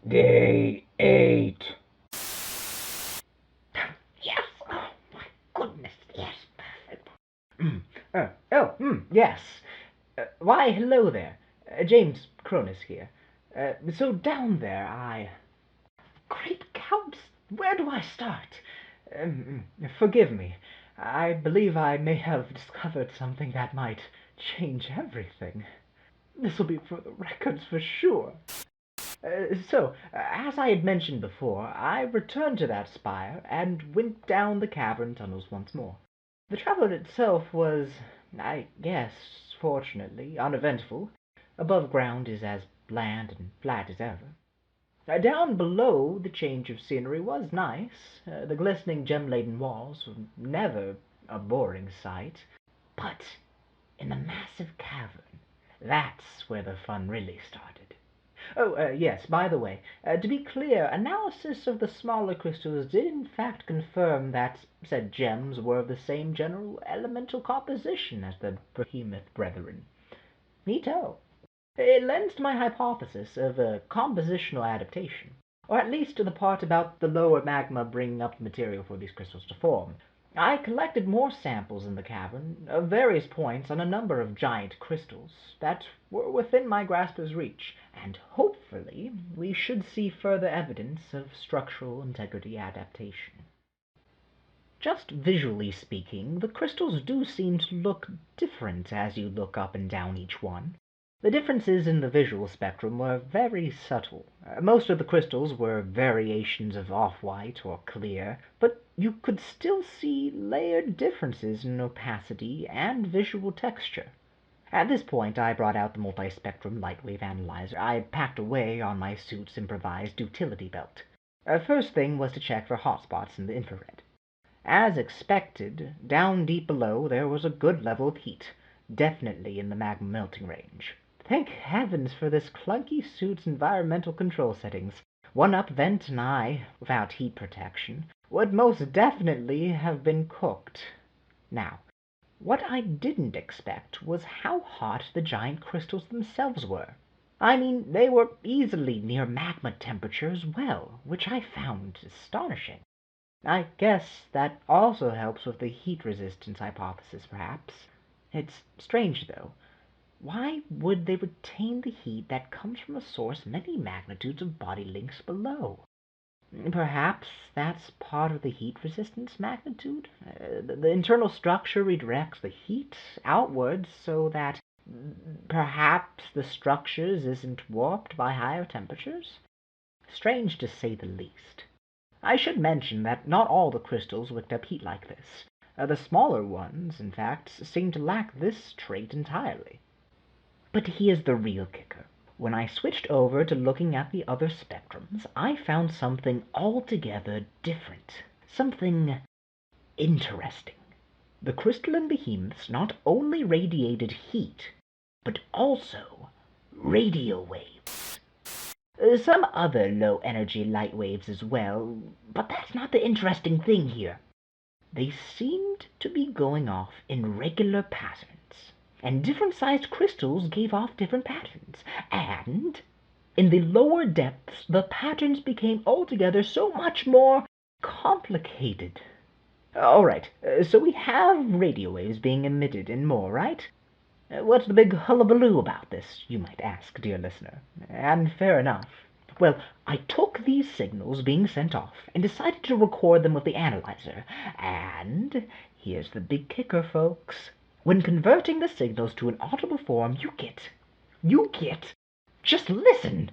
Day 8. Yes! Oh, my goodness, yes, perfect. Yes. Why, hello there. James Cronus here. So down there, Great counts! Where do I start? Forgive me. I believe I may have discovered something that might change everything. This'll be for the records for sure. As I had mentioned before, I returned to that spire and went down the cavern tunnels once more. The travel itself was, I guess, fortunately, uneventful. Above ground is as bland and flat as ever. Down below, the change of scenery was nice. The glistening gem-laden walls were never a boring sight. But in the massive cavern, that's where the fun really started. Yes, by the way, to be clear, analysis of the smaller crystals did in fact confirm that said gems were of the same general elemental composition as the behemoth brethren. Neato. It lends to my hypothesis of a compositional adaptation, or at least to the part about the lower magma bringing up the material for these crystals to form. I collected more samples in the cavern, of various points on a number of giant crystals, that were within my grasper's reach, and hopefully we should see further evidence of structural integrity adaptation. Just visually speaking, the crystals do seem to look different as you look up and down each one. The differences in the visual spectrum were very subtle. Most of the crystals were variations of off-white or clear, but you could still see layered differences in opacity and visual texture. At this point I brought out the multispectrum lightwave analyzer I had packed away on my suit's improvised utility belt. First thing was to check for hotspots in the infrared. As expected, down deep below there was a good level of heat, definitely in the magma melting range. Thank heavens for this clunky suit's environmental control settings. One up vent and I, without heat protection, would most definitely have been cooked. Now, what I didn't expect was how hot the giant crystals themselves were. I mean, they were easily near magma temperature as well, which I found astonishing. I guess that also helps with the heat resistance hypothesis, perhaps. It's strange, though. Why would they retain the heat that comes from a source many magnitudes of body lengths below? Perhaps that's part of the heat resistance magnitude? The internal structure redirects the heat outwards so that perhaps the structures isn't warped by higher temperatures? Strange to say the least. I should mention that not all the crystals wicked up heat like this. The smaller ones, in fact, seem to lack this trait entirely. But here's the real kicker. When I switched over to looking at the other spectrums, I found something altogether different. Something interesting. The crystalline behemoths not only radiated heat, but also radio waves. Some other low-energy light waves as well, but that's not the interesting thing here. They seemed to be going off in regular patterns, and different-sized crystals gave off different patterns, and in the lower depths the patterns became altogether so much more complicated. All right, so we have radio waves being emitted and more, right? What's the big hullabaloo about this, you might ask, dear listener. And fair enough. Well, I took these signals being sent off and decided to record them with the analyzer. And here's the big kicker, folks. When converting the signals to an audible form, you get, just listen.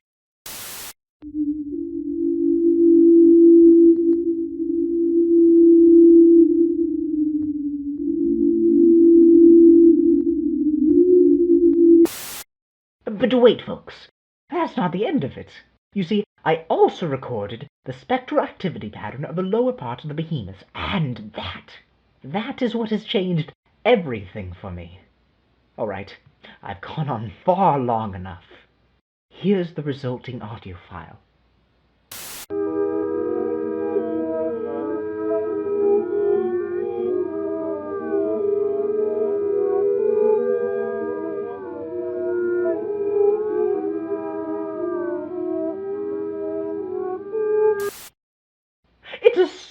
But wait, folks, that's not the end of it. You see, I also recorded the spectral activity pattern of the lower parts of the behemoths, and that is what has changed everything for me. All right, I've gone on far long enough. Here's the resulting audio file.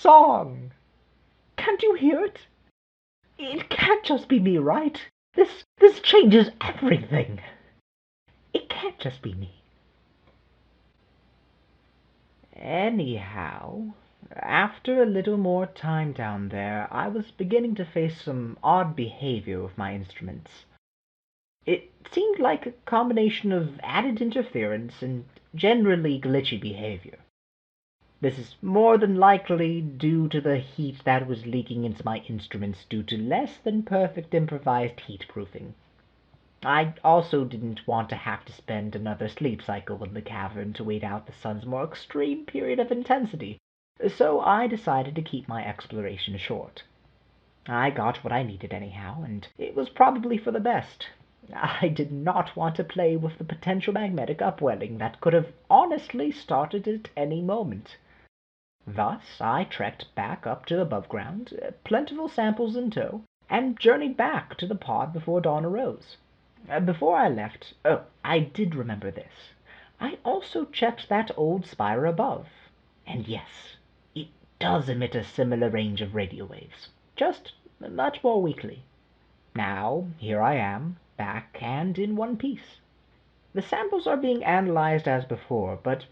song! Can't you hear it? It can't just be me, right? This changes everything. It can't just be me. Anyhow, after a little more time down there, I was beginning to face some odd behavior with my instruments. It seemed like a combination of added interference and generally glitchy behavior. This is more than likely due to the heat that was leaking into my instruments due to less than perfect improvised heat-proofing. I also didn't want to have to spend another sleep cycle in the cavern to wait out the sun's more extreme period of intensity, so I decided to keep my exploration short. I got what I needed anyhow, and it was probably for the best. I did not want to play with the potential magnetic upwelling that could have honestly started at any moment. Thus I trekked back up to above ground, plentiful samples in tow, and journeyed back to the pod before dawn arose. Before I left, I did remember this. I also checked that old spire above. And yes, it does emit a similar range of radio waves, just much more weakly. Now, here I am, back and in one piece. The samples are being analyzed as before, but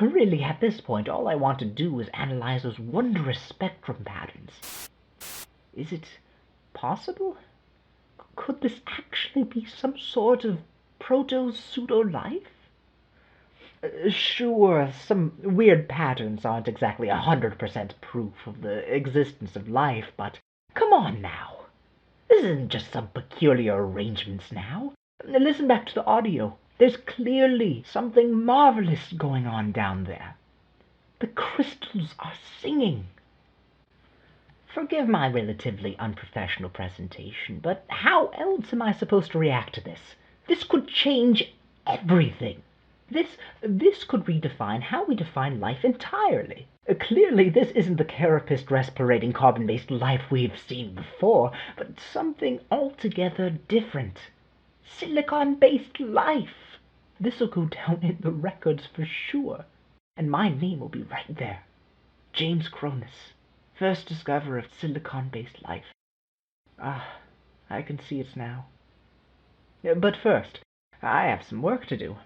really at this point all I want to do is analyze those wondrous spectrum patterns. Is it possible? Could this actually be some sort of proto-pseudo-life? Sure, some weird patterns aren't exactly 100% proof of the existence of life, but come on now. This isn't just some peculiar arrangements now. Listen back to the audio. There's clearly something marvelous going on down there. The crystals are singing. Forgive my relatively unprofessional presentation, but how else am I supposed to react to this? This could change everything. This could redefine how we define life entirely. Clearly, this isn't the carapace respirating carbon-based life we've seen before, but something altogether different. Silicon-based life. This'll go down in the records for sure, and my name will be right there. James Cronus, first discoverer of silicon-based life. Ah, I can see it now. But first, I have some work to do.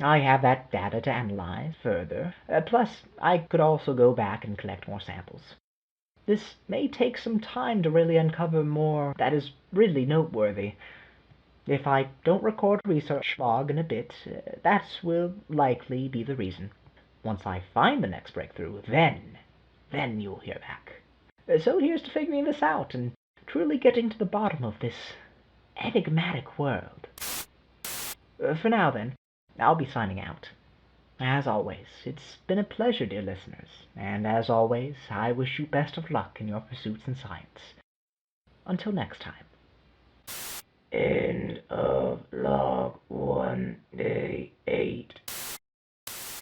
I have that data to analyze further, plus I could also go back and collect more samples. This may take some time to really uncover more that is really noteworthy. If I don't record a research log in a bit, that will likely be the reason. Once I find the next breakthrough, then you'll hear back. So here's to figuring this out and truly getting to the bottom of this enigmatic world. For now then, I'll be signing out. As always, it's been a pleasure, dear listeners, and as always, I wish you best of luck in your pursuits in science. Until next time. End of log 1 day 8.